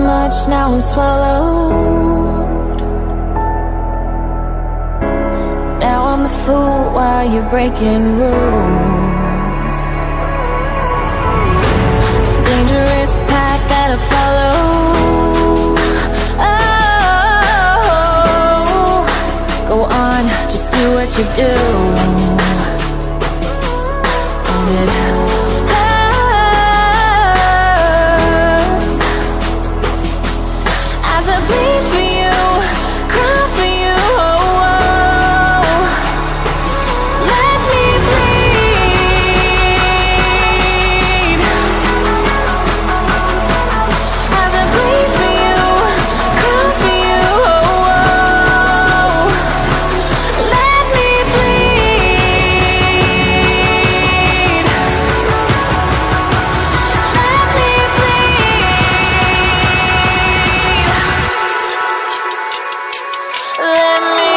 much, now I'm swallowed. Now I'm the fool while you're breaking rules. Dangerous path that I follow. Oh, go on, just do what you do. And it hurts as I bleed for you, cry for you. Let me bleed as I bleed for you, cry for you. Let me bleed. Let me bleed. Let me.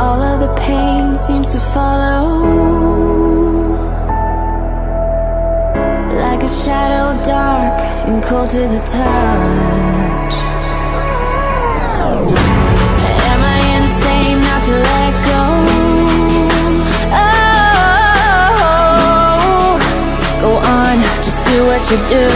All of the pain seems to follow, like a shadow dark and cold to the touch. Am I insane not to let go? Oh, go on, just do what you do.